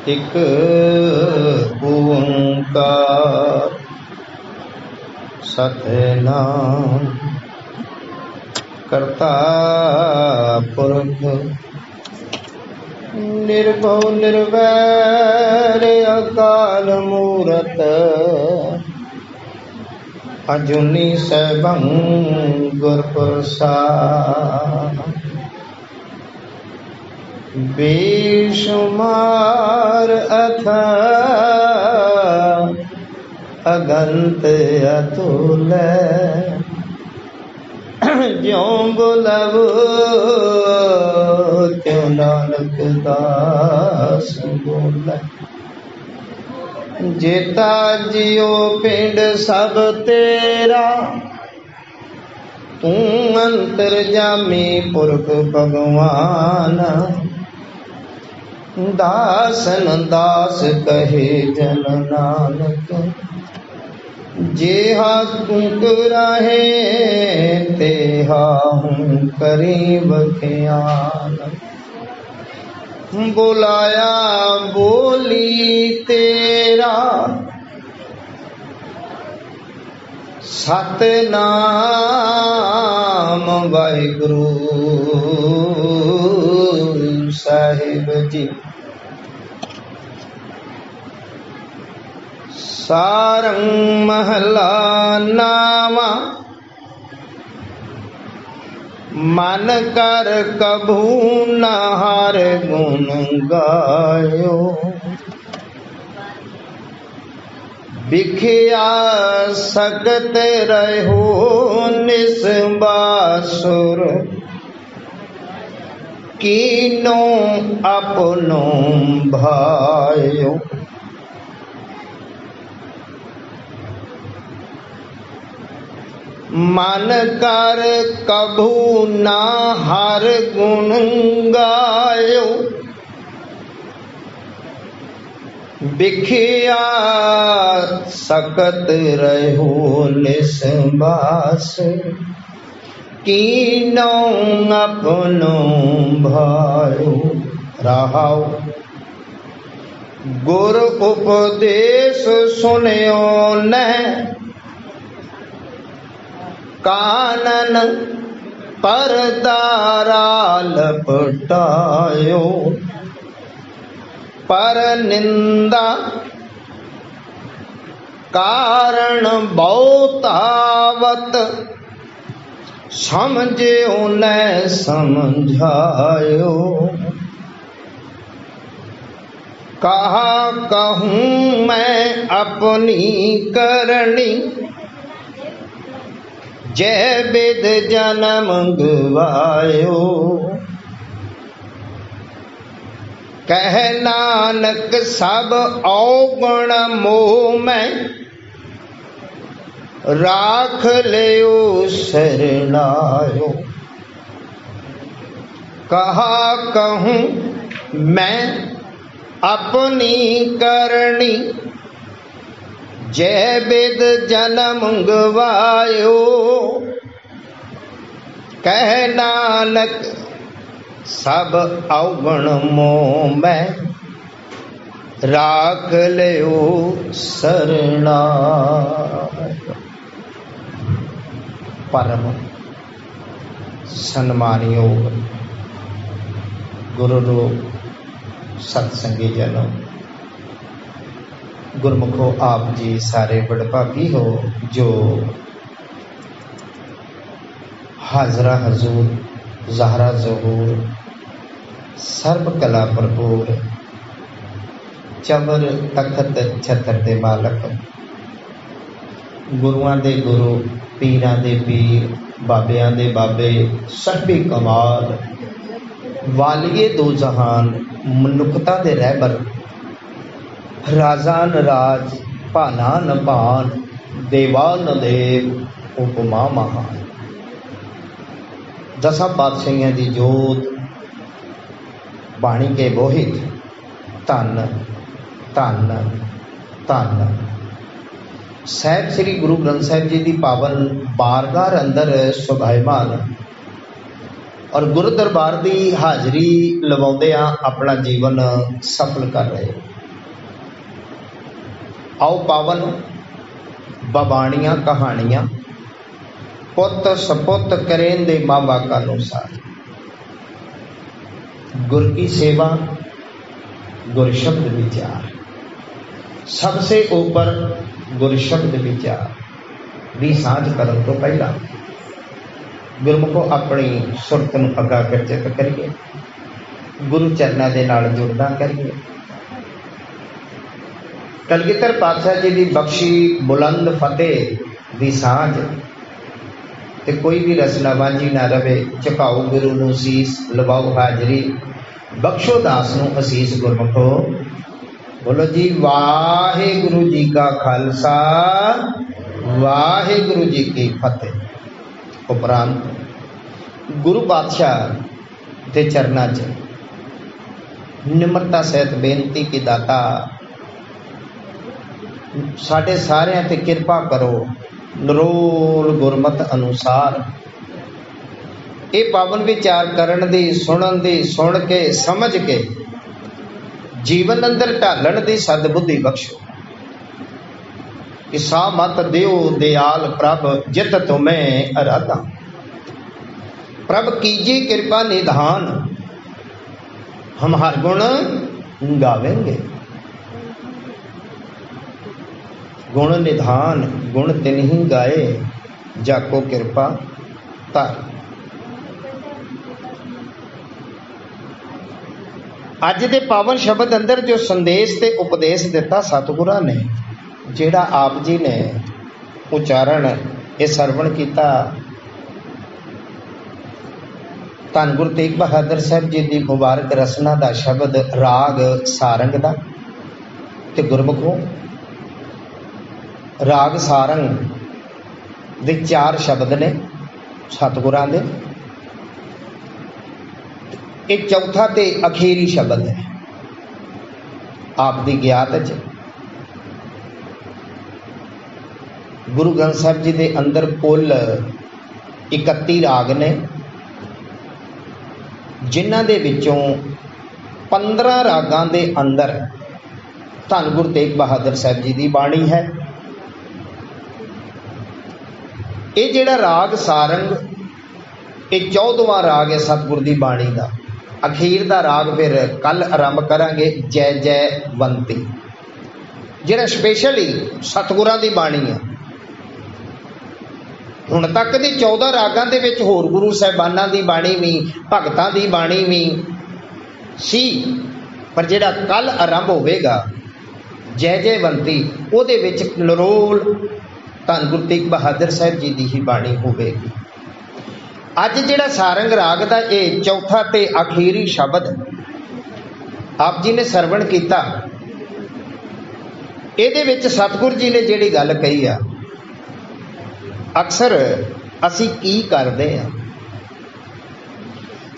एक ओंकार सतनाम करता पुरख निर्भव निर्वैर अकाल मूरत अजुनी सैभं गुर प्रसाद बेशुमार अथाह अगंत अतुल ज्यों बुलव त्यों नानक दास बोले। जेता जियो पिंड सब तेरा तू अंतरजामी पुरख भगवान दासन दास कहे जन नानक जेहा तू कराहे तेहा हूँ करीब ख्याल। बुलाया बोली तेरा सतनाम वाहिगुरु साहिब जी। सारंग महला नामा मन कर कभू न हर गुण गायो। बिखिया सकत रहो निस्बासुर कीनो अपनो भायो। मन कर कभू ना हर गुण गायो। बिखिया सकत रहो निस्बास कीनो अपनो भायो। रहाओ गुर उपदेश सुनियो न कानन परदारा लपटायो। पर निंदा कारण बहुतावत समझो न समझायो। कहा कहूँ मैं अपनी करनी जय विद जन्म गवायो। कह नानक सब अवगुण मोह में राख लियो शरणायो। कहा कहूँ मैं अपनी करनी जय विद जन्म गवायो। कह नानक सब अवगुण मोह में राख लियो शरणायो। परम सन्मानयोग गुरु सत्संगी जनों, गुरमुखो आप जी सारे बड़भागी हो जो हाजरा हजूर ज़हरा ज़हूर सर्व कला भरपूर चवर तखत छतर दे मालक गुरुआं दे गुरु पीरां दे पीर बाबियां दे बाबे सर्बी कमाल वालिए दो जहान मनुखता दे रहबर राजान राज भानान भान देवान देव उपमा महान। दसा पातशाहियां दी जोत बाणी के बोहित धन धन धन साहिब श्री गुरु ग्रंथ साहिब जी की पावन बारगाह अंदर सुभाईमान और गुरु दरबार की हाजरी लवाउंदे अपना जीवन सफल कर रहे। आओ पावन बबाणियां कहानियां पुत सपुत करें दे मावा का अनुसार। गुर की सेवा गुर शब्द विचार, सबसे ऊपर गुर शब्द विचार भी सांझ करन तो पहला गुरमुखो अपनी सुरत नूं एकाग्रचित करिए, गुरु चरना दे नाल जुड़दा करिए। कलगीधर पातशाह जी की बख्शी बुलंद फतेह दी सांझ ते कोई भी रसना वांझी ना रवे। झुकाओ गुरु नूं सीस, लवाओ हाजरी, बख्शो दास नूं असीस। गुरमुखो बोलो जी वाहिगुरु जी का खालसा, वाहिगुरु जी की फतेह। उपरांत गुरु पातशाह के चरना च निम्रता सहित बेनती की दाता साढ़े सारिਆਂ ते किरपा करो नरोल गुरमत अनुसार। ये पावन विचार करन दी, सुनन दी, सुन के समझ के जीवन अंदर ढालण दी सदबुद्धि बख्शो। किसा मत देओ दयाल प्रभ जित तुम्हें अराधा, प्रभ कीजिए कृपा निधान हम हर गुण गावेंगे। गुण निधान गुण तिन ही गाए, जाको कृपा तार। अज दे पावन शब्द अंदर जो संदेश ते उपदेश दिता सतगुरां ने, जेड़ा आप जी ने उचारण ये सरवण किया, धन गुरु तेग बहादुर साहब जी की मुबारक रसना का शब्द राग सारंग का। ते गुरमुखों राग सारंग दे 4 शब्द ने सतगुरां दे, एक चौथा ते अखीरी शब्द है आप दी ज्ञात च। गुरु ग्रंथ साहब जी दे अंदर कुल 31 राग ने, जिन्हां दे विचों 15 रागां दे अंदर धन गुरु तेग बहादुर साहब जी की बाणी है। ये जिहड़ा राग सारंग ये 14वां राग है सतगुर की बाणी का। अखीर का राग फिर कल आरंभ करांगे जय जयवंती, जिहड़ा स्पेशली सतगुरां की बाणी है। हुण तक दी 14 रागां दे विच होर गुरु साहिबानां दी बाणी भी, भगतां दी बाणी भी सी, पर जिहड़ा कल आरंभ होवेगा जय जयवंती उहदे विच नरोल धन गुरु तेग बहादुर साहब जी की ही बाणी होवेगी। अज जिहड़ा सारंग राग का ये चौथा ते आखिरी शब्द आप जी ने सरवण किया, इहदे विच सतगुर जी ने जिहड़ी गल कही आ, अक्सर असी की करते हैं,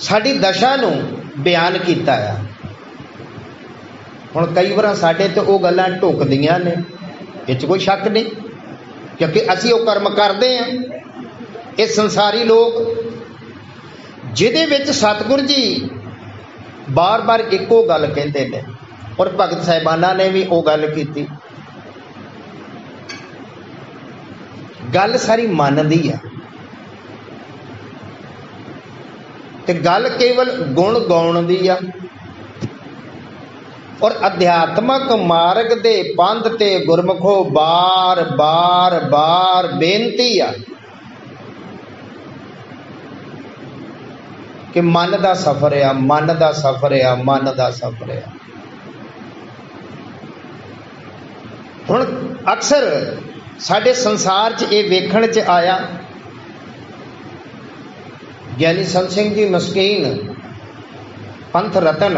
साडी दशा नूं बयान किया है। हुण कई बार साडे ते वो गल्लां ढुकदियां ने, इस कोई शक नहीं, क्योंकि असी वो कर्म करते हैं। ये संसारी लोग जिहदे विच सतगुर जी बार बार एको गल कहते हैं, और भगत साहिबाना ने भी वो गल की। गल सारी मन दी है, ते गल केवल गुण गाउण दी आ, और अध्यात्मक मार्ग दे पंथ ते गुरमुखो बार बार बार बेनती आ कि मन दा सफर आ, मन दा सफर आ, मन दा सफर आ। हुण अक्सर साडे संसार च ये वेखण च आया, ज्ञानी संत सिंह जी मस्कीन पंथ रतन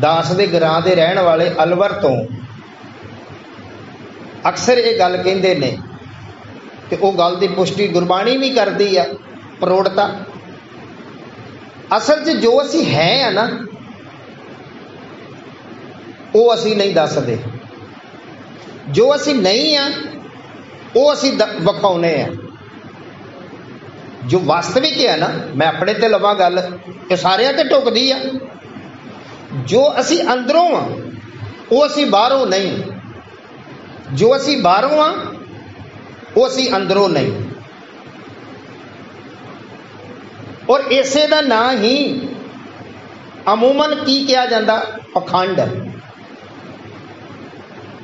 दास दे ग्रां दे रहण वाले अलवर तो अक्सर ये गल कहंदे ने, ते वो गल की पुष्टि गुरबाणी भी करती है, प्रौढ़ता। असल च जो असी है ना वो असी नहीं दसदे, जो असी नहीं आ वो असी विखाउने आ। जो वास्तविक है ना, मैं अपने ते लवा गल, ये सारियां ते टुकदी आ। जो असी अंदरों आ वो असी बाहरों नहीं। जो असी बाहरों हाँ वो असी अंदरों नहीं। और इसे दा ना ही अमूमन की किया जाता? पखंड।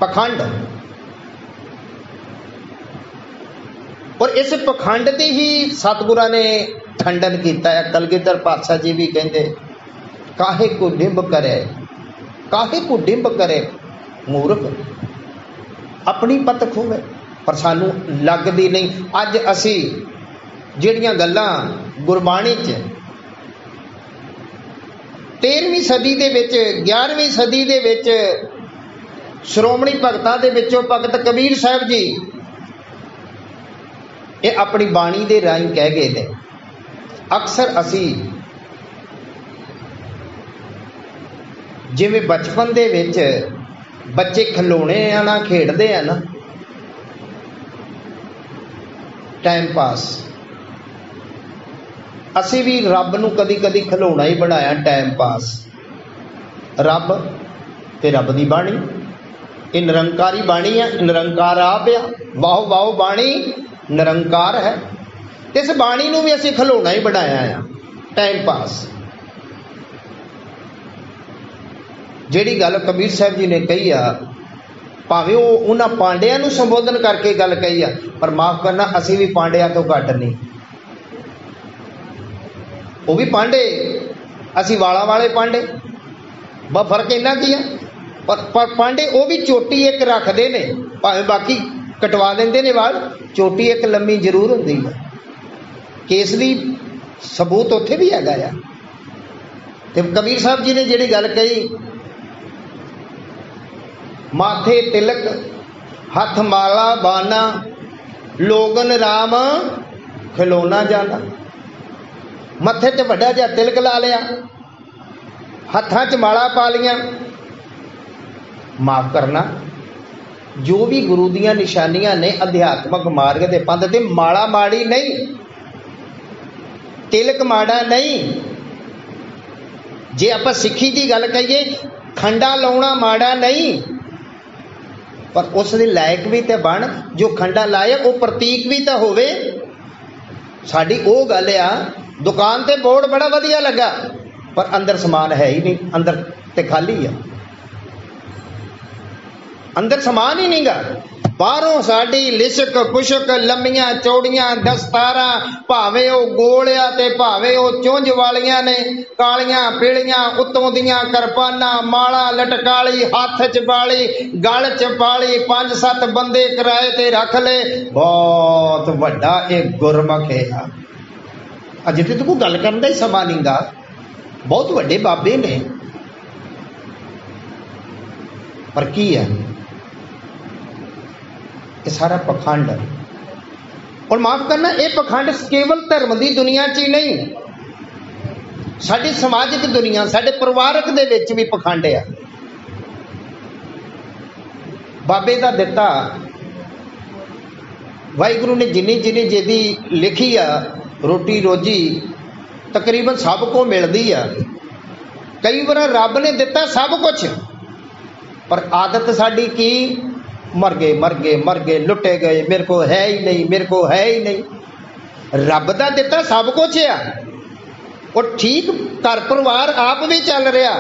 पखंड। और इस पखंड की ही सतगुरां ने खंडन किया है। कलगीधर पातशाह जी भी कहते काहे को डिंब करे, काहे को डिंब करे मूर्ख, अपनी पत खोवे। पर सानू लगदी नहीं। अज असी जिहड़ियां गल्लां गुरबाणी च 13वीं सदी दे विच 11वीं सदी दे विच श्रोमणी भगतां दे विचों भगत कबीर साहब जी ये अपनी बाणी दे राहीं कह गए ने। अक्सर असी जिवें बचपन दे विच बच्चे खिलौने ना खेडदे हैं ना, टाइम पास, असी भी रब नूं कदी कदी खिलौना ही बनाया टाइम पास। रब ते रब दी बाणी, ये निरंकारी बाणी है, निरंकार आप आ। वाहो वाहो बाणी निरंकार है। इस बाणी नूं भी असी खिलौना ही बनाया है टाइम पास। जिहड़ी गल कबीर साहब जी ने कही आ, भावें वो उन्हां पांडियां नूं संबोधन करके गल कही आ, पर माफ करना असी भी पांडियां तो घट नहीं। वो भी पांडे, असी वाला वाले पांडे, बस फर्क इन्ना की है। पर पांडे वो भी चोटी एक रखते ने, भावें बाकी कटवा देंदे ने वाल, चोटी एक लम्मी जरूर होंदी है। केस दी सबूत उत्थे भी हैगा आ। ते कबीर साहब जी ने जिहड़ी गल कही, माथे तिलक हथ माला बाना, लोगन राम खिलौना जाना। मथे च वड्डा जिहा तिलक ला लिया, हत्थां च माला पा लिया। माफ करना, जो भी गुरु दियां निशानियां ने अध्यात्मक मार्ग दे पंथ ते, माला माड़ी नहीं, तिलक माड़ा नहीं। जे आपां सिੱਖੀ दी गल कहिए, खंडा लाउणा माड़ा नहीं, पर उस दे लायक भी तो बन। जो खंडा लाए वो प्रतीक भी तो होवे। साडी वो गल आ, दुकान ते बोर्ड बड़ा वधिया लगा, पर अंदर समान है ही नहीं, अंदर ते खाली है, अंदर समान ही नहीं गा। बाहरों साडी लिशक पुशक लम्मियां चौड़ियां दस्तारा, भावे वो गोलिया ते भावे वो चुंझ वालियां ने, कालियां पीलियां उत्तों दियां करपाना, माला लटकाली, हाथ च पाली, गल च पाली, 5-7 बंदे किराए ते रख ले। बहुत वड्डा एक गुरमख है। अजे ते कोई गल करन दा ही समा नहीं गा। बहुत वड्डे बाबे ने, पर की है ये सारा पखंड। और माफ करना, ये पखंड केवल धर्म की दुनिया च ही नहीं, साडी समाजिक दुनिया, साडे परिवारक दे विच भी पखंड है। बाबे दा दिता वाहिगुरु ने जिन्नी जिन्नी जिहदी लिखी आ रोटी रोजी तकरीबन सब को मिलती है। कई बार रब ने दिता सब कुछ, पर आदत साडी की, मर गए मर गए मर गए, लुटे गए, मेरे को है ही नहीं, मेरे को है ही नहीं। रब दा दिता सब कुछ आ, और ठीक घर परिवार आप भी चल रहा,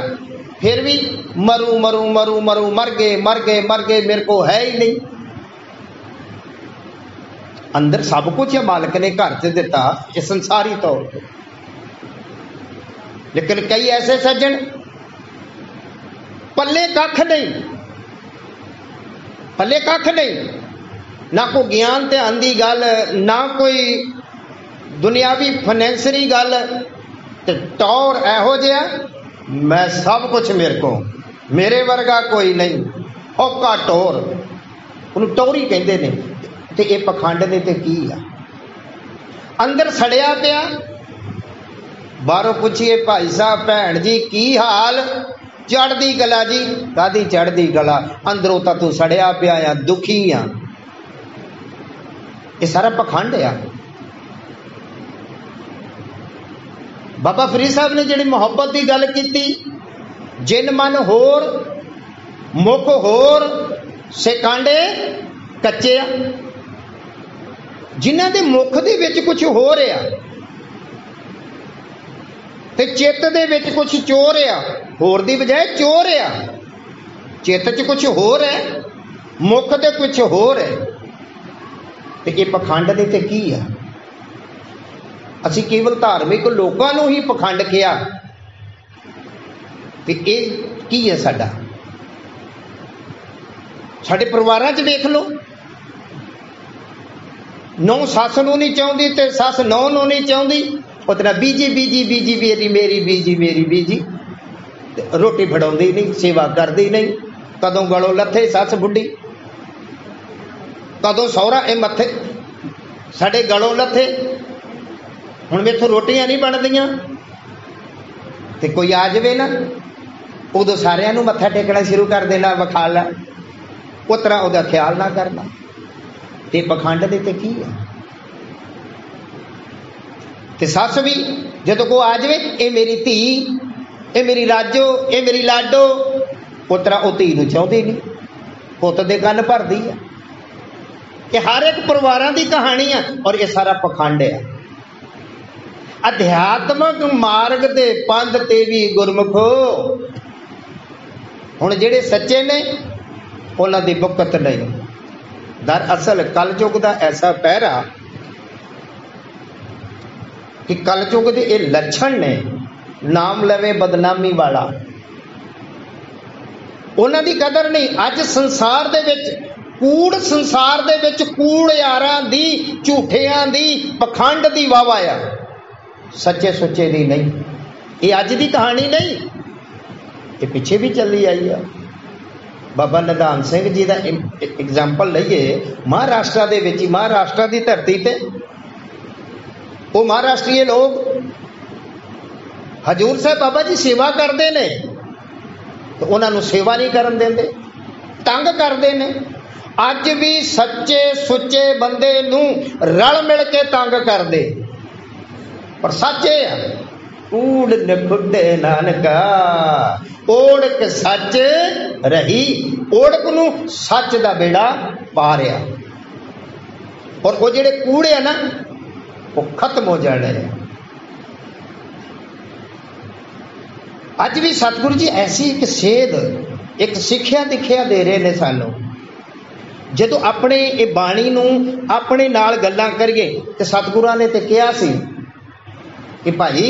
फिर भी मरू मरू मरू मरू, मर गए मर गए मर गए, मेरे को है ही नहीं। अंदर सब कुछ है, मालिक ने घर से दिता, ये संसारी तौर पर। लेकिन कई ऐसे सज्जन पल्ले कख नहीं, पल्ले कख नहीं, ना कोई ज्ञान ध्यान की गल, ना कोई दुनियावी फाइनेंसरी गल, ते टौर एहो जिहा, मैं सब कुछ मेरे को, मेरे वर्गा कोई नहीं, औका टौर, उन्हें टौरी कहते हैं। ते ये पखंड ने ते की आ, अंदर सड़िया पिया। बाहरों पूछिए भाई साहब भैन जी की हाल, चढ़दी गला जी, कादी चढ़दी गला, अंदरों तो तू सड़िया पिया आ, दुखी आ। ये सारा पखंड आ। बाबा फरीद साहब ने जिहड़ी मुहब्बत की गल की, जिन मन होर मुख होर सेकांडे कच्चे आ, जिन्हां दे मुख दे विच कुछ हो रहा ते चित्त दे विच कुछ चो रहा, होर दी बजाय चो रहा। चित्त च कुछ होर है, मुख ते कुछ होर है, ते ये पखंड दे ते की है? असी केवल धार्मिक लोगों नूं ही पखंड किया ते ये की है? साडे परिवारां च देख लो, नौ सस नूं नहीं चाहुंदी ते सस नौ नूं नहीं चाहुंदी, उतना बीजी बीजी बीजी मेरी बीजी मेरी बीजी, रोटी फड़ाउंदी नहीं, सेवा करदी नहीं। कदों गलों लथे सस बुढ़ी, कदों सौहरा ए मथे साडे गलों लथे। हुण मेथों रोटियां नहीं बनदियां ते कोई आ जावे ना, उदों सारियां नूं मत्था टेकना शुरू कर देना, विखा ला, उतरा उहदा ख्याल ना करना। ते पखंड दे ते की है? ते सस भी जदों कोई आ जावे, ये मेरी धी, ये मेरी राजो, ये मेरी लाडो, पुत्रा वो धी नूं चाहुंदी नहीं, पुत दे कंन भरदी है। ये हर एक परिवारां दी कहानी है और ये सारा पखंड है। अध्यात्मक मार्ग दे पंध ते भी गुरमुखो, हुण जिहड़े सच्चे ने उन्हां दी बुकत नहीं। दरअसल कलयुग दा ऐसा पहरा कि कलयुग दे ये लक्षण ने, नाम लवे बदनामी वाला, उन्हां दी कदर नहीं। अज संसार दे विच कूड़, संसार दे विच कूड़ यारां दी, झूठियां दी, पखंड दी वाह आ, सच्चे सुच्चे दी नहीं। ये अज दी कहानी नहीं, ये पिछे भी चली आई है। बाबा निधान सिंह जी का एग्जाम्पल लईए, महाराष्ट्र दे विच, महाराष्ट्र की धरती ते वो महाराष्ट्रीय लोग हजूर साहब बाबा जी सेवा करते हैं तो उन्होंने सेवा नहीं करन देंदे, तंग करते हैं। अज भी सच्चे सुच्चे बंदे नूं रल मिल के तंग करते, पर सच्चे कूड़ निखुडे नानका, ओढ़क सच रही, ओढ़क नूं सच दा बेड़ा पा रहा। और वो जेड़े कूड़े है ना, वो खत्म हो जाने हैं। अज भी सतगुरु जी ऐसी एक सेध, एक सिक्ख्या दिखिया दे रहे ने सानू। जदों अपने ये बाणी नूं अपने नाल गल्लां करिए ते सतगुरां ने ते कहा सी कि भाई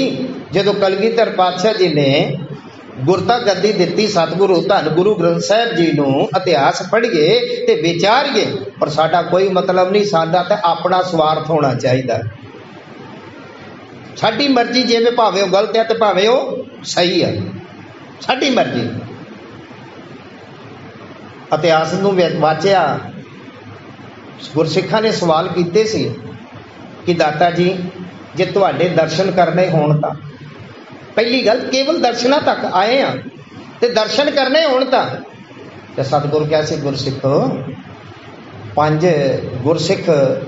जदों कलगीधर पातशाह जी ने गुरता गद्दी दिती सतगुरु धन गुरु ग्रंथ साहिब जी नूं इतिहास पढ़िए ते विचारिए, पर साडा कोई मतलब नहीं, साडा ते अपना स्वार्थ होना चाहिए। साडी मर्जी, जिवें भावें गलत है तो भावें वो सही है, साडी मर्जी। इतिहास नूं वाचिया, गुरसिखां ने सवाल कीते सी कि दाता जी जे तुहाडे दर्शन करने होण तां, पहली गल केवल दर्शना तक आए हैं ते दर्शन करने होण तां सतगुरु क्या सी, गुरसिखो पंज गुरसिख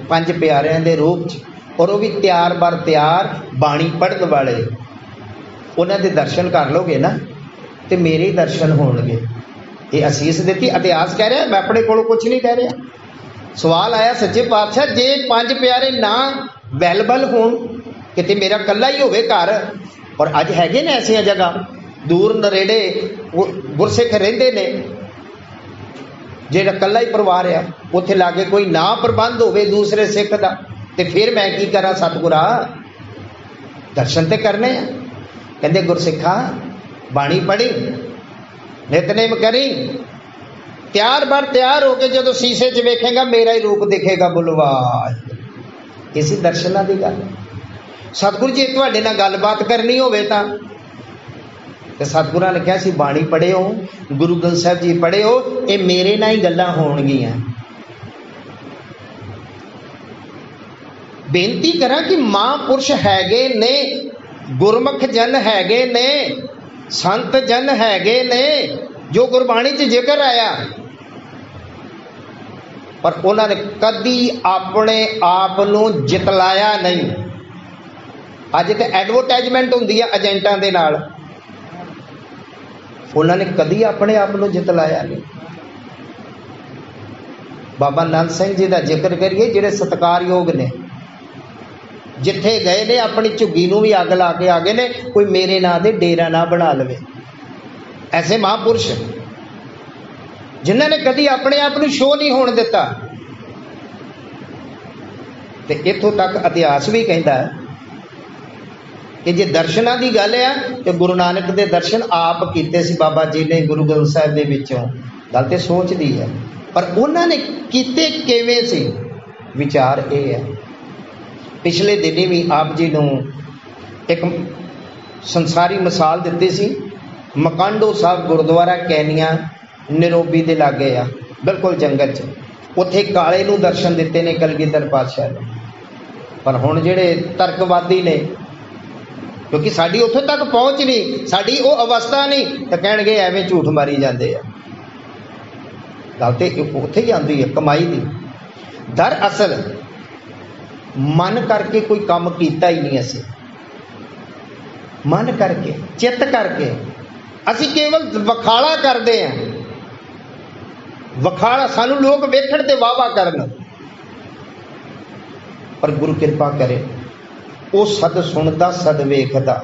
पंज प्यारिਆਂ दे रूप च, और वो भी तैयार बर तैयार बाणी पढ़न वाले, उन्हां दे दर्शन कर लोगे ना ते मेरे ही दर्शन होणगे। ये असीस दी इतिहास कह रहा, मैं अपने कोलों कुछ नहीं कह रहा। सवाल आया सच्चे पातशाह, जे पंज प्यारे ना अवेलेबल होण, किते मेरा कल्ला ही होवे घर, और अज हैगे ने ऐसिया जगह दूर नरेड़े गुरसिख रहिंदे ने, जेड़ा कल्ला ही परिवार है, उत्थे लागे कोई ना प्रबंध होवे दूसरे सिख दा, ते फिर मैं की करा सतगुरा, दर्शन ते करने हैं। कहंदे गुरसिखा बाणी पढ़ी, नितनेम करी, तैयार बर तैयार होके जदों शीशे च वेखेगा मेरा ही रूप दिखेगा, बुलवा। इसी दर्शना की गल। सतगुरु जी तुहाडे नाल गलबात करनी होवे तां सतगुरां ने कहा सी बाणी पढ़े हो, गुरु ग्रंथ साहिब जी पढ़े हो, ये मेरे नाल ही गल्लां होणगीਆਂ। बेनती करा कि महापुरुष हैगे ने, गुरमुख जन हैगे ने, संत जन हैगे ने, जो गुरबाणी च जिक्र आया, पर उन्होंने कदी अपने आप नूं जितलाया नहीं। अज तो एडवरटाइजमेंट हुंदी है एजेंटां दे नाल, उन्होंने कदी अपने आप नूं जितलाया नहीं। बाबा नंद सिंह जी का जिक्र करिए जिहड़े सत्कारयोग ने, जिथे गए ने अपनी झुग्गी नूं भी अग ला के आ गए ने, कोई मेरे नां दे डेरा ना बना लवे। ऐसे महापुरुष जिन्होंने कभी अपने आप को शो नहीं होने दिता। ते इत्थों तक इतिहास भी कहता है कि जे दर्शनां की गल है तो गुरु नानक के दर्शन आप कीते सी बाबा जी ने गुरु ग्रंथ साहिब दे विचों। गल तो सोच दी है, पर उन्होंने कीते किवें सी, विचार ये है। पिछले दिनी भी आप जी नूं एक संसारी मिसाल दिती सी। मकांडो साहब गुरुद्वारा कैनिया निरोबी दे लागे आ, बिल्कुल जंगल च, उत्थे काले नूं दर्शन दिते ने कलगीधर पातशाह ने। पर हुण जिहड़े तर्कवादी ने, क्योंकि साडी उत्थों तक पहुँच नहीं, साडी वो अवस्था नहीं, तो कहणगे एवें झूठ मारी जाते हैं। गल तो उत्थे ही आती है कमाई दी। दरअसल मन करके कोई काम कीता ही नहीं, असी मन करके चित्त करके असी केवल वखाला करते हैं। वखाला सानू लोग वेखण ते वाहवा करन, पर गुरु कृपा करे वो सद सुनदा सद वेखदा,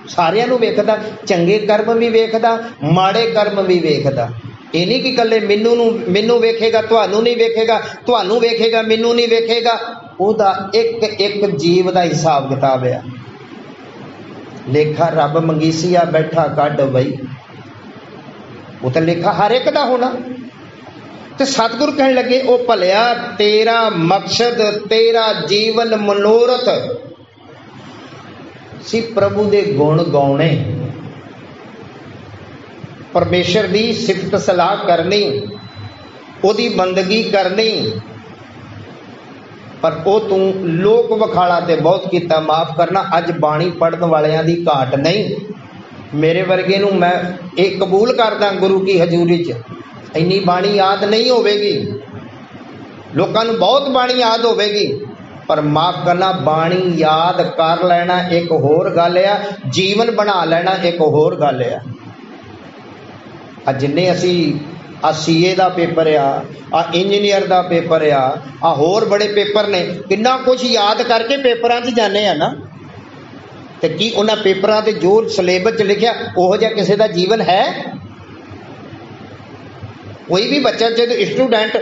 सारियां नू वेखदा, चंगे कर्म भी वेखदा, माड़े कर्म भी वेखदा। ये नहीं कि कल्ले मैनू वेखेगा तुहानू नहीं वेखेगा, तुहानू वेखेगा मैनू नहीं वेखेगा। उहदा एक एक जीव का हिसाब किताब है। लेखा रब मंगीसिया बैठा कढ बई, वो तो लेखा हर एक का होना। तो सतगुरु कहने लगे ओ भलिया तेरा मकसद तेरा जीवन मनोरथ सी प्रभु दे गुण गाने, परमेश्वर की सिफत सलाह करनी, ओदी बंदगी करनी। पर वो तू लोक वखाला ते बहुत किया, माफ करना अज बाणी पढ़न वालियां दी घाट नहीं। मेरे वर्गे नूं मैं एक कबूल करदा गुरु की हजूरी च, इन्नी बाणी याद नहीं होवेगी, लोकां नूं बहुत बाणी याद होवेगी, पर माफ करना बाणी याद कर लेना एक होर गल है, जीवन बना लेना एक होर गल है। जिन्ने असी आ सीए का पेपर आ इंजीनियर का पेपर आ होर बड़े पेपर ने, कितना कुछ याद करके पेपरां च जाने आ ना, तो की उन्होंने पेपरां ते जो सिलेबस च लिखिया ओहो जिहा किसी का जीवन है? कोई भी बच्चा जो स्टूडेंट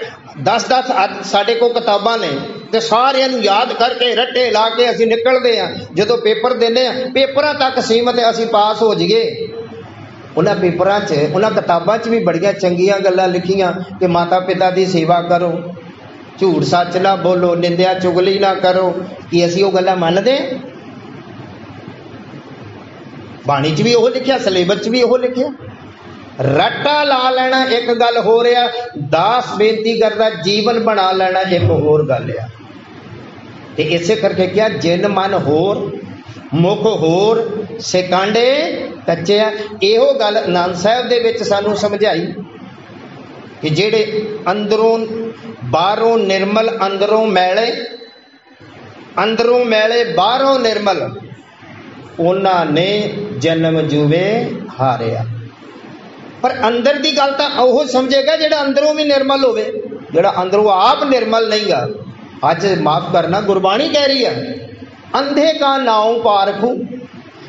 10-10 साढ़े को किताबां ने, तो सारियां नूं याद करके रट्टे ला के असीं निकलते हैं, जो पेपर देने पेपरां तक सीमित असीं पास हो जाइए। उन्होंने पेपरां च उन्होंने किताबां च भी बड़ियां चंगियां गल्लां लिखियां कि माता पिता की सेवा करो, झूठ सच ना बोलो, निंदिया चुगली ना करो। कि असीं वो गल्लां मनदे? बाणी च भी ओह लिखिया, सिलेबस च भी ओह लिखिया। रट्टा ला लेना एक गल हो रहा, दास बेनती करता जीवन बना लेना एक होर गल है। ते इसे करके क्या जिन मन होर मुख होर सिकांडे कच्चे आ। इहो गल आनंद साहिब दे विच सानू समझाई कि जेड़े अंदरों बाहरों निर्मल, अंदरों मैले बाहरों निर्मल, उन्होंने जन्म जुवे हारिया। पर अंदर की गल तो ओह समझेगा जेड़ा अंदरों भी निर्मल होवे, जेड़ा अंदरों आप निर्मल नहीं गा। अज माफ करना गुरबाणी कह रही है अंधे का नाव पारखू,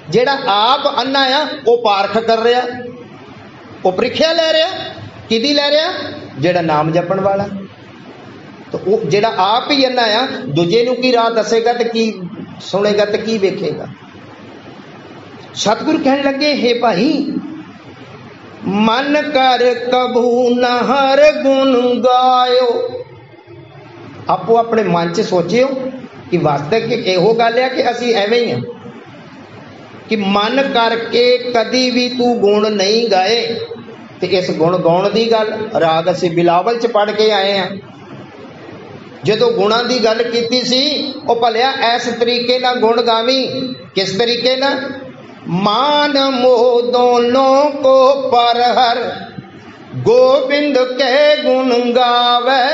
जेड़ा आप अन्ना आ वो पारख कर रहा, वो परीक्षा ले रहा, किदी ले रहा? जेड़ा नाम जपण वाला। तो वो जेड़ा आप ही अन्ना आ दूजे नूं की राह दसेगा तो की सुनेगा तो की वेखेगा। सतगुरु कहने लगे हे भाई मन कर कभू न हर गुण गायो। आपो अपने मन च सोचियो कि वास्तव इहो गल है कि असी एवें ही हैं कि मन करके कदी भी तू गुण नहीं गाए। तो इस गुण गाउण की गल राग असी बिलावल च पढ़ के आए हैं। जो गुणों की गल की सी वो भलिया इस तरीके ना गुण गावी। किस तरीके ना? मान मोह दोनों को पर हर गोविंद के गुण गावे,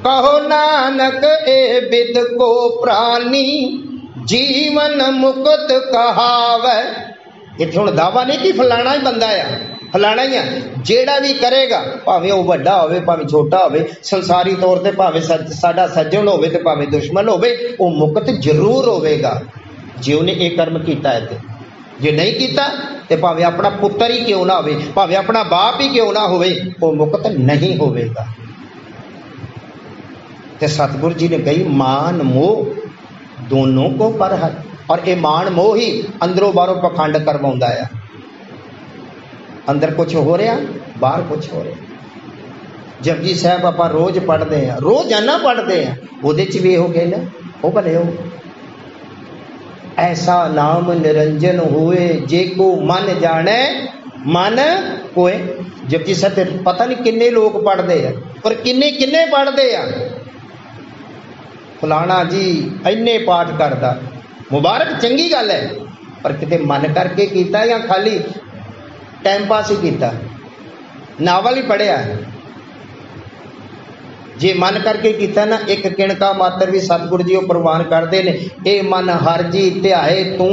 कहो नानक ए बिद को प्राणी जीवन मुक्त कहावे। इत्थे हुण दावा नहीं कि फलाना ही बंदा है, फलाना ही है। जेड़ा भी करेगा भावें वह वड्डा होवे भावें छोटा होवे, संसारी तौर पर भावें साडा सज्जन होवे ते भावें दुश्मन होवे, वो मुक्त जरूर होवेगा जे उन्हें एक कर्म किया है। तो जे नहीं किया तो भावें अपना पुत्र ही क्यों ना होवे, भावें अपना बाप ही क्यों ना होवे, वो मुक्त नहीं होवेगा। ते सतगुरु जी ने कही मान मोह दोनों को परहर, और ये मान मोह ही अंदरों बाहरों पखंड करवाउंदा है। अंदर कुछ हो रहा बाहर कुछ हो रहा। जपजी साहब आप रोज पढ़ते हैं, रोजाना पढ़ते हैं, वो भी हो गए ना वो भले हो। ऐसा नाम निरंजन हुए जे को मन जाने मन कोय। जपजी साहब पता नहीं किन्ने लोग पढ़ते हैं पर किन्ने किन्ने पढ़ते हैं। फलाना जी इन्ने पाठ करता, मुबारक चंगी गल है, पर किते मन करके कीता या खाली टाइम पास ही किया, नावल ही पढ़िया। जे मन करके किया ना एक किणका मात्र भी सतगुरु जी प्रवान करते हैं। ए मन हर जी ध्याए तू,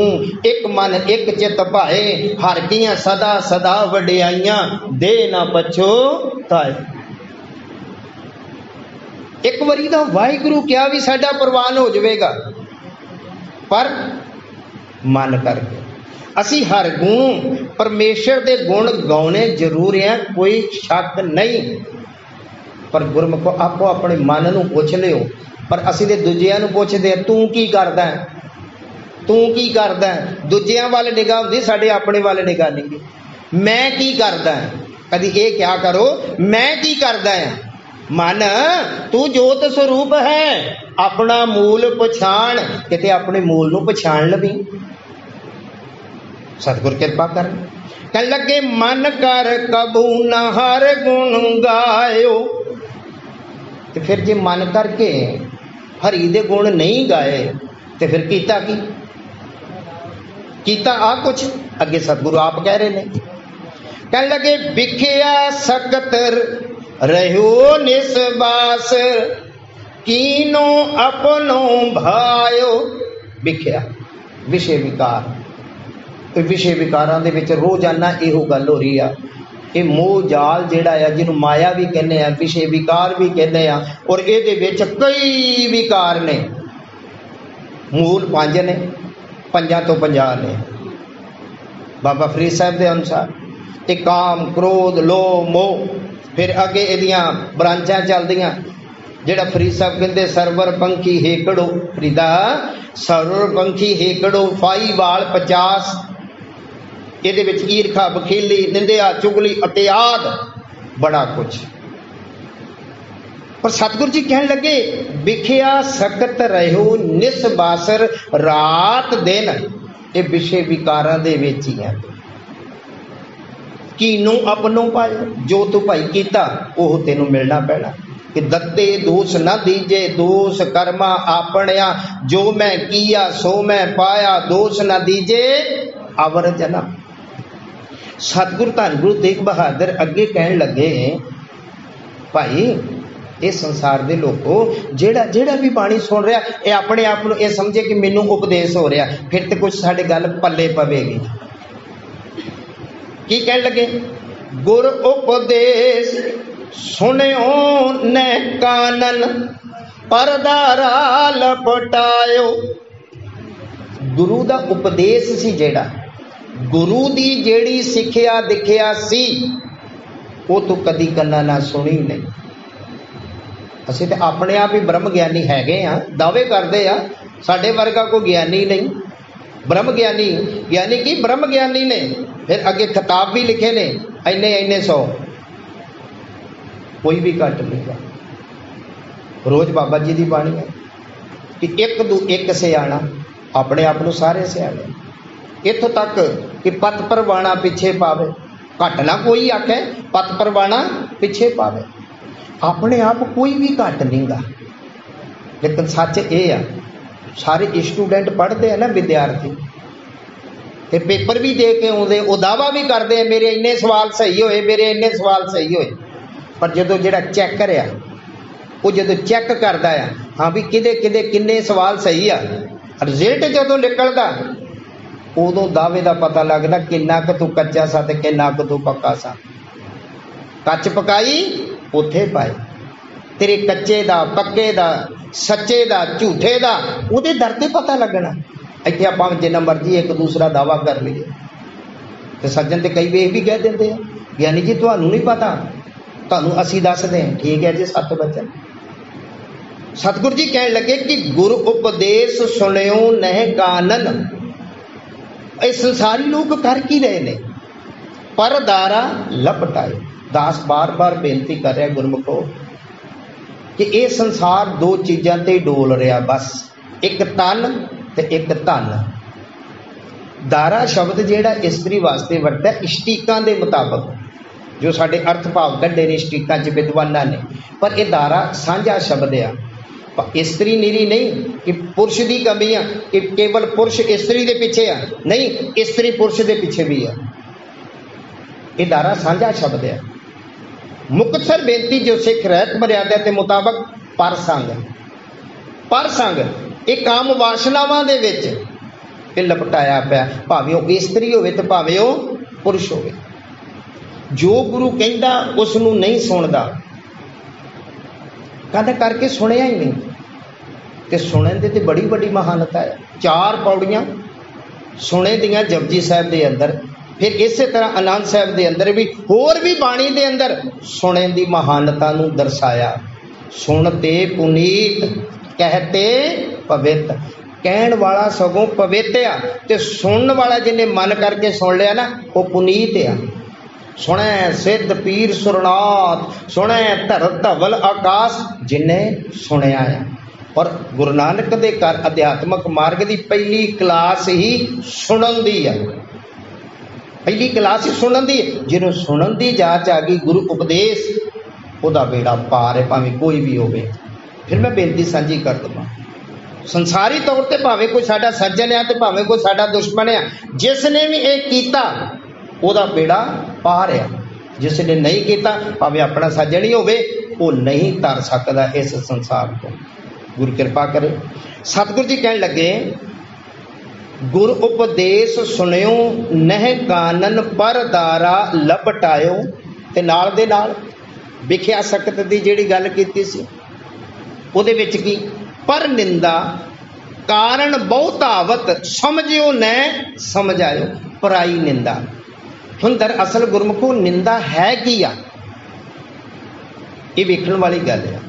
एक मन एक चित भाए, हर कीਆਂ सदा सदा वडियाइयां, दे ना पछो ताए। एक बारी तो वाहिगुरु क्या भी साडा प्रवान हो जाएगा, पर मन करके असी हर गुण परमेश्वर के गुण गाने जरूर हैं, कोई शक नहीं। पर गुरमुखो आपो अपने मन नूं पुछ लियो, पर असी ते दूजियां नूं पुछदे तू की करदा है, तू की करदा है। दूजियां वाल निगाह हुंदी, साडे अपने वाल निगाह नहीं। मैं की करदा है, कदी ये क्या करो मैं की करदा है। मन तू जोत स्वरूप है, अपना मूल पछाण, किते अपने मूल नूं पछाण लवी। सतगुर कृपा कर कह लगे मन कर कबू न हर गुण गायो। तो फिर जे मन करके हरि दे गुण नहीं गाए तो फिर कीता की कीता आ कुछ अगे सतगुरु आप कह रहे ने। कह लगे बिखिया सकत रहो निसबास, कीनो अपनो भायो। बिखिया विषय विकार, विषय विकारां दे विच रोजाना इहो गल हो रही है। ये मोह जाल जिहड़ा है जिन्हों माया भी कहने आ, विषय विकार भी कहने आ, और इहदे विच कई विकार ने। मूल 5 ने, 5 तो 50 ने। बाबा फरीद साहब के अनुसार एक काम क्रोध लोभ मोह, फिर अगे इहदियां ब्रांचां चलदियां। जिहड़ा फरीद साहब कहते सरवर पंखी हेकड़ो, फरीदा सरवर पंखी हेकड़ो, फाई वाल 50। ਇਹਦੇ ਵਿੱਚ ਈਰਖਾ ਬਖੀਲੀ ਨਿੰਦਿਆ ਚੁਗਲੀ ਅਤਿਆਦ बड़ा कुछ। पर सतगुरु जी कहने लगे बिखिया सकत रहो निसबासर, रात दिन ये विषय विकारां दे विच ही है। कीनू अपनों पाए, जो तू भाई कीता ओह तेनू मिलना पैना। कि दत्ते दोष न दीजे, दोष कर्मा आपणिया, जो मैं किया सो मैं पाया, दोष न दीजे अवर जना। सतगुरु धन गुरु तेग बहादुर अगे कहन लगे भाई इस संसार के लोगों जेड़ा जेड़ा भी बाणी सुन रहा ये अपने आप को यह समझे कि मैनू उपदेश हो रहा, फिर तो कुछ साडे गल पल्ले पवेगी। की कहन लगे गुर उपदेश सुनियो न कानन, परदारा लपटायो। गुरु दा उपदेश सी जेड़ा, गुरु दी जेड़ी सिक्ख्या दिखिया सी वो तो कदी कन्ना ना सुनी नहीं। असीं ते अपने आप ही ब्रह्म ज्ञानी हैगे आ, दावे करते आ, साडे वर्गा कोई ज्ञानी नहीं। ब्रह्म ज्ञानी ज्ञानी की ब्रह्म ज्ञानी ने फिर अगे खिताब भी लिखे ने इन्ने इन्ने 100, कोई भी घट नहीं गा। रोज बाबा जी की बाणी है कि एक दू एक सियाणा, अपने आप को सारे सियाणे। इत्थों तक कि पत परवाना पिछे पावे, घट ना कोई आखे पत परवाना पिछे पावे। अपने आप कोई भी घट नहीं गा। लेकिन सच ये आ सारे स्टूडेंट पढ़ते हैं ना विद्यार्थी, ते पेपर भी दे के आउंदे, वो दावा भी करते हैं मेरे इन्ने सवाल सही होए, मेरे इन्ने सवाल सही होए। पर जो जिहड़ा चैकर आ वो जो चैक करता है हाँ भी किदे किदे किन्ने सवाल सही आ, रिजल्ट जो निकलता उदों दावे का पता लगदा किन्ना क तू कच्चा सा ते किन्ना क तू पक्का सा। कच पकाई उथे पाए, तेरे कच्चे दा पक्के दा सच्चे दा झूठे दा उहदे दर ते पता लगना। इत्थे आपां जिन्ना मर्जी एक दूसरा दावा कर लीए ते सज्जन ते कई वेख भी कह दिंदे आ ज्ञानी जी तुहानू नहीं पता, तुहानू असीं दसदे हैं। ठीक है जी, सत बचन। सतगुरु जी कह लगे कि गुरु उपदेश सुनियो नह कानन। ये संसारी लोग कर की रहे ने, पर दारा लपटाए। दास बार बार बेनती कर रहा गुरमुखो कि ये संसार दो चीज़ों ते डोल रहा बस, एक तन ते एक धन। दारा शब्द जेड़ा इस्त्री वास्ते वरता इष्टिकां दे मुताबक, जो साडे अर्थ भाव कढ़े ने इष्टिकां च विद्वानां ने, पर यह दारा साझा शब्द आ। इस्त्री निरी नहीं कि पुरुष की कमी आ कि केवल पुरुष इस्त्री के पीछे आ, नहीं, इस्त्री पुरुष के पीछे भी आ। यह दारा साझा शब्द है। मुक्तसर बेनती जो सिख रहत मर्यादा के मुताबक पर संग, पर संग एक काम वासनावां दे विच ये लपटाया पिया, भावें वो इस्त्री होवे ते भावें वो पुरुष होवे। जो गुरु कहंदा उस नूं नहीं सुणदा, कहता करके सुनिया ही नहीं, तो सुनने दे ते बड़ी बड़ी महानता है। 4 पौड़ियां सुने दियां जपजी साहब के अंदर, फिर इस तरह आनंद साहब के अंदर भी होर भी बाणी के अंदर सुने की महानता नूं दर्शाया। सुनते पुनीत कहते पवित्र, कहण वाला सगों पवित्र आ ते सुनने वाला जिन्हें मन करके सुन लिया ना वो पुनीत आ। सुने सिद्ध पीर सुरनाथ, सुने धर धवल आकाश, जिन्हें सुनिया है। और गुरु नानक दे घर अध्यात्मक मार्ग की पहली क्लास ही सुनन दी है, पहली क्लास ही सुनन दी। जिन्हों सुनन दी जाच आ गई गुरु उपदेश, उहदा बेड़ा पार है, भावें कोई भी होवे। फिर मैं बेनती सांझी कर दूँ, संसारी तौर पर भावें कोई साडा सज्जन है तो भावें कोई साडा दुश्मन है, जिसने भी ये कीता उहदा बेड़ा पार है। जिसने नहीं किया भावें अपना सज्जन ही होवे, वो नहीं तर सकता इस संसार को। गुरु कृपा करे। सतगुरु जी कह लगे गुरु उपदेश सुनियो नह कानन पर दारा लपटायो, ते नाल दे नाल विख्या सकत दी जिहड़ी गल कीती सी उहदे विच की पर निंदा कारण बहुतावत समझियो न समझायो। पराई निंदा। हुण दरअसल गुरमुखो निंदा है की आ, ये वेखण वाली गल है।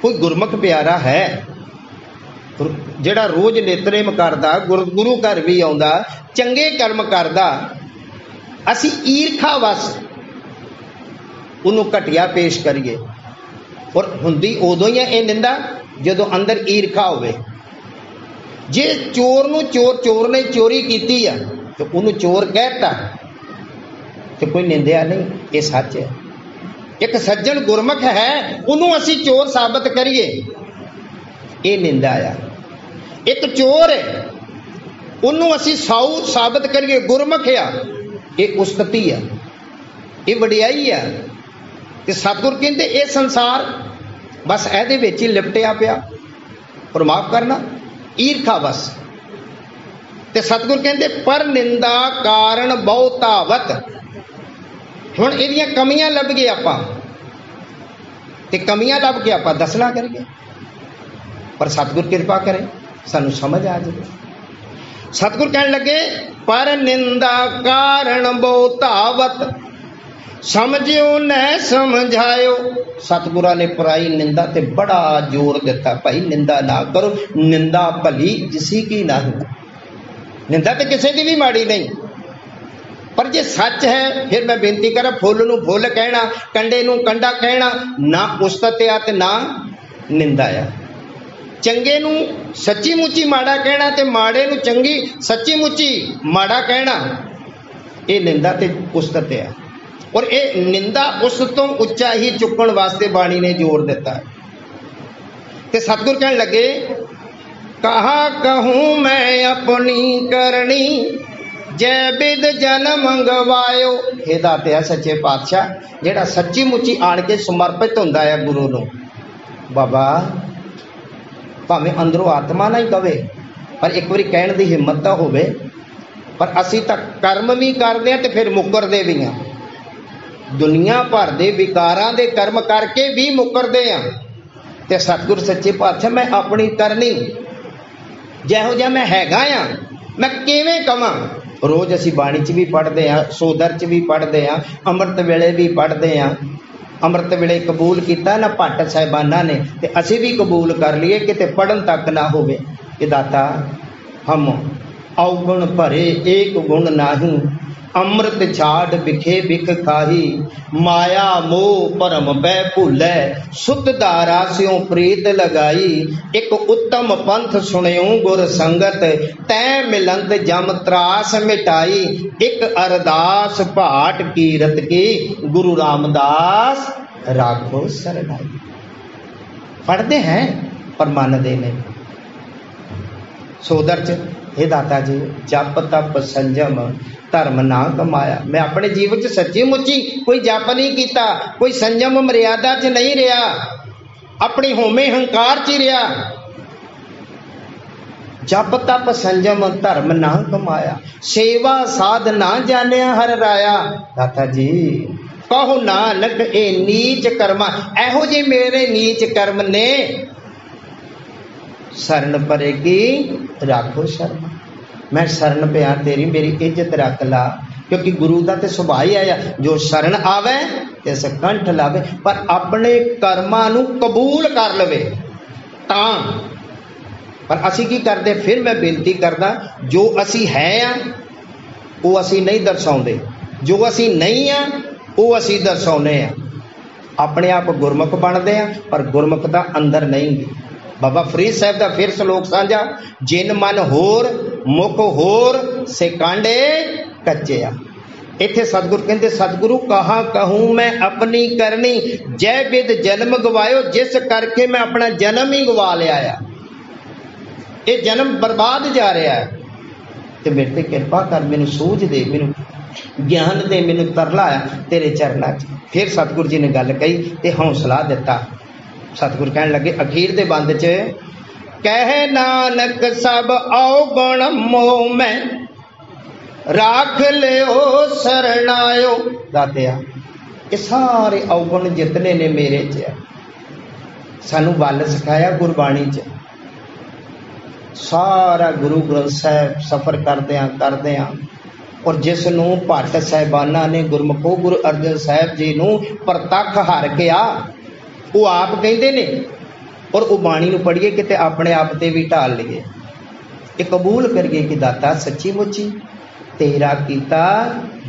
कोई गुरमुख प्यारा है जिहड़ा रोज नेतरेम करदा, गुरु घर भी आउंदा, चंगे कर्म करदा, असी ईरखा वस उन्होंने घटिया पेश करिए। और हुंदी उदों ही है निंदा जदों अंदर ईरखा होवे। जे चोर नूं चोर ने चोरी की है तो उन्होंने चोर कहता तो कोई निंदिया नहीं, ये सच है। एक सज्जन गुरमुख है उन्होंने असी चोर साबित करिए, ये निंदा आ। एक चोर है उन्होंने असी साऊ साबित करिए, गुरमुख आ, ये उस्तती है, ये वडियाई है। तो सतगुर कहते ये संसार बस ਇਹਦੇ ਵਿੱਚ ही लिपटिया पिया। और माफ करना ईरखा बस। तो सतगुर कहते पर निंदा कारण बहुतावत। हुण इहदियां कमियां लभ गए आपां, ते कमियां लभ के आपां दसना करिए, पर सतगुर कृपा करे सानू समझ आ जाए। सतगुर कहन लगे पर निंदा कारण बहुतावत समझियो न समझायो। सतगुरा ने पराई निंदा ते बड़ा जोर दिता, भाई निंदा ना करो, निंदा भली जिसी की ना हो। निंदा तो किसी की भी माड़ी नहीं, पर जे सच है फिर मैं बेनती करा फुल नूं फुल कहना, कंडे नूं कंडा कहना, ना उस्तत आ ते ना निंदा आ। चंगे नूं सच्ची मुच्ची माड़ा कहना ते माड़े नूं चंगी सच्ची मुच्ची माड़ा कहना, ये निंदा ते उस्तत आ। और ये निंदा उस तो उच्चा ही चुकन वास्ते बाणी ने जोर दिता है। ते सतगुर कहन लगे कहा कहूँ मैं अपनी करनी जय बिद जन्म गवायो। हे दाते है सच्चे पातशाह जेड़ा सच्ची मुच्ची आन के समर्पित होंदा है गुरु नूं, बाबा भावें अंदरों आत्मा ना ही कवे पर एक बारी कहण दी हिम्मत तां होवे पर असी तो कर्म भी करते हैं तो फिर मुकरते भी हैं। दुनिया भर के विकारां दे कर्म करके भी मुकरते हैं। तो सतगुरु सच्चे पातशाह मैं अपनी करनी जिहो जिहा मैं हैगा आ मैं किवें कवां। रोज़ असी बाणी च भी पढ़ते हैं, सोदर च भी पढ़ते हैं, अमृत वेले भी पढ़ते हैं। अमृत वेले कबूल किया ना भट्ट साहिबाना ने, तो असी भी कबूल कर लिए किते पढ़न तक ना होवे कि दाता हम अवगुण भरे एक गुण नाही, अमृत छाड़ बिखे बिख खाही, माया मोह परम बै भूलै, सुत धारा स्यों प्रीत लगाई, एक उत्तम पंथ सुनियो गुर संगत, तै मिलंत जम त्रास मिटाई, एक अरदास भाट कीरत की, गुरु रामदास राखो सरनाई। पढ़ते हैं पर मानते नहीं। सोदर च हे दाता जी जप तप संजम धर्म ना कमाया। मैं अपने जीवन च सच्ची मुच्ची कोई जप नहीं किया, कोई संयम मर्यादा च नहीं रहा, अपनी होमे हंकार च रहा। जप तप संजम धर्म ना कमाया, सेवा साध ना जानिया हर राया। दाता जी कहो नानक ए नीच कर्मा, एहो जे मेरे नीच कर्म ने, शरण परेगी राखो शर्मा। मैं शरण पे आ तेरी, मेरी इज्जत रख ला, क्योंकि गुरु का तो सुभाव ही आया जो शरण आवे ते कंठ लावे, पर अपने कर्मां नूं कबूल कर लवे तां। पर असी की करते, फिर मैं बेनती करदा जो असी है आ वो असी नहीं दर्शाउंदे, जो असी नहीं आ वो असी दर्शाउने आ। अपने आप गुरमुख बनते हैं पर गुरमुख का अंदर नहीं। बाबा फरीद साहब का फिर सलोक साझा, जिन मन होर मुख होर से कांडे कच्चे आ। इत्थे सतगुरु कहते सतगुरु कहा कहूँ मैं अपनी करनी, जय बिद जन्म गवायो, जिस करके मैं अपना जन्म ही गवा लिया आ। ये जन्म बर्बाद जा रहा है, तो मेरे ते कृपा कर, मैनू सूझ दे, मैनू ज्ञान दे, मैनू तरला आ तेरे चरणा च। फिर सतगुरु जी ने गल कही ते हौसला दिता। सतगुरु कहन लगे अखीर दे बंद च, कह नानक सब अवगुण मोह में, राख लियो शरणायो। दातिया ये सारे अवगुण जितने ने मेरे च, सानू बल सिखाया गुरबाणी च। सारा गुरु ग्रंथ साहब सफर करदे और जिसनों भट्ट साहिबाना ने गुरमुखो गुरु अर्जन साहब जी नूं प्रतख हार के आ, वो आप कहते ने, और वो बाणी नूं पढ़िए किते अपने आप ते भी ढाल लीए। ये कबूल करिए कि दाता सच्ची मुच्ची तेरा कीता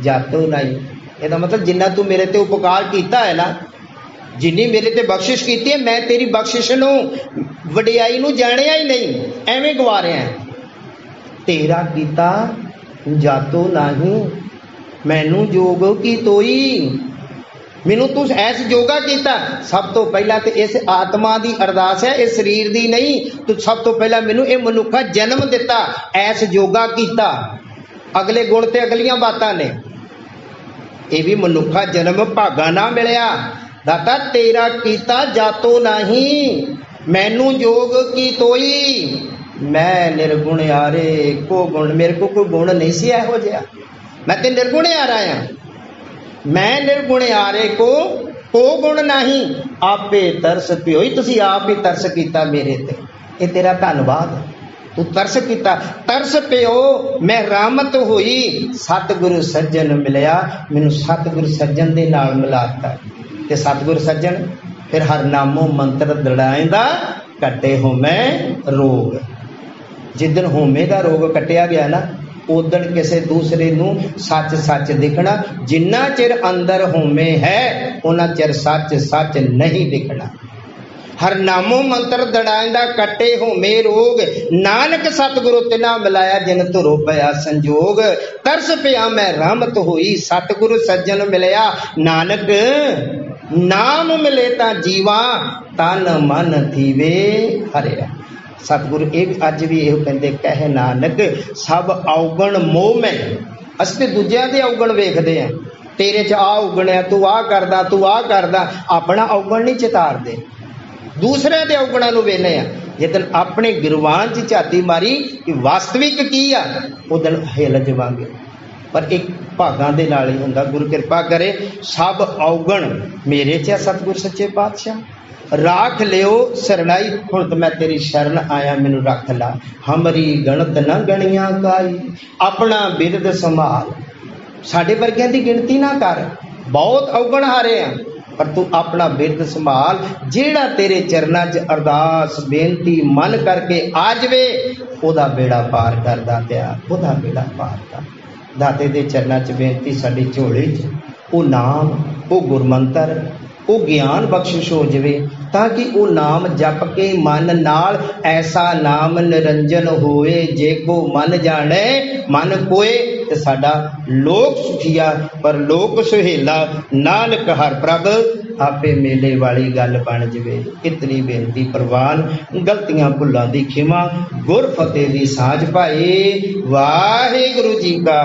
जातो नहीं। ਇਹਦਾ मतलब जिन्ना तू मेरे ते उपकार किया है ना, जिन्नी मेरे ते बख्शिश की है, मैं तेरी बख्शिश नूं वडियाई नूं जानिया ही नहीं, एवें गवा रहा है। तेरा कीता जातो नहीं, मैनू जोग की तोई, मैनू तू ऐस जोगा किया। सब तो पहला तो इस आत्मा की अरदास है, इस शरीर की नहीं। तो सब तो पहला मैनू ये मनुखा जन्म दिता, ऐस जोगा किया। अगले गुण ते अगलियां बातां ने, ये भी मनुखा जन्म भागा ना मिलिया। दाता तेरा कीता जातो नहीं, मैनू जोग की तोई, मैं निर्गुण यारे को गुण, मेरे को कोई गुण नहीं सी इहो जिहा, मैं तो निर्गुण आ रहा हूं। मैं निर्गुण यारे को गुण नहीं, आपे तरस पियोई, तुसी आप ही तरस किया मेरे ते। ये तेरा धन्नवाद, तू तरस किया, तरस पियो, मैं रामत हुई, सतगुरु सज्जन मिलिया, मैनू सतगुरु सज्जन दे नाल मिलाता। ते सतगुरु सज्जन फिर हर नामो मंत्र दड़ाएंदा, कटे होमे रोग। जिदन होमे का रोग कटिया गया ना, उदन किसी दूसरे नू सच सच दिखना। जिन्ना चिर अंदर होमे है उन्ना चिर सच सच नहीं दिखना। हर नामो मंत्र दड़ाएंदा, कटे होमे रोग, नानक सतगुरु तिना मिलाया, जिन तुरो पया संजोग। तरस पिया मैं रहमत हुई, सतगुरु सज्जन मिलया, नानक नाम मिले ता जीवा, तन मन थीवे हरिया। सतगुरु एक अज भी यह कहते, कह नानक सब अवगुण मोह में। असीं दूजियां दे अवगुण वेखदे हैं, तेरे च आ उगणिया, तू आ करदा, तू आ करदा, अपना अवगुण नहीं चितारदे, दूसरे दे अवगुणां नूं वेखने आ। जिदन अपने गुरबान च झाती मारी कि वास्तविक की आ उदन हिल जावांगे। पर एक भागां दे नाल ही हुंदा। गुरु कृपा करे सब औगण मेरे च सतगुर सच्चे पातशाह राख लियो सरनाई। हुण तो मैं तेरी शरण आया मैनू रख ला। हमरी गणत न गणिया काई अपना बिरद संभाल। साडे वर्गियां दी गिनती ना कर, बहुत औगण हारे आ, पर तू अपना बिरद संभाल। जेड़ा तेरे चरना च अरदास बेनती मन करके आ जावे ओदा बेड़ा पार कर दातिया, ओदा बेड़ा पार कर। दाते दे चरना च बेनती साडी झोली च ओ नाम ओ गुरमंतर ओ ज्ञान बख्शिश हो जावे, ताकि वो नाम जप के मन नाल ऐसा नाम निरंजन होए। जे को मन जाने मन कोए ते साडा लोक सुखिया पर लोक सुहेला। नानक हर प्रभ आपे मेले वाली गल बन जावे। इतनी बेनती प्रवान, गलतियां भुलां दी खिमा, गुर फतेह दी साझ पाए। वाहिगुरु जी का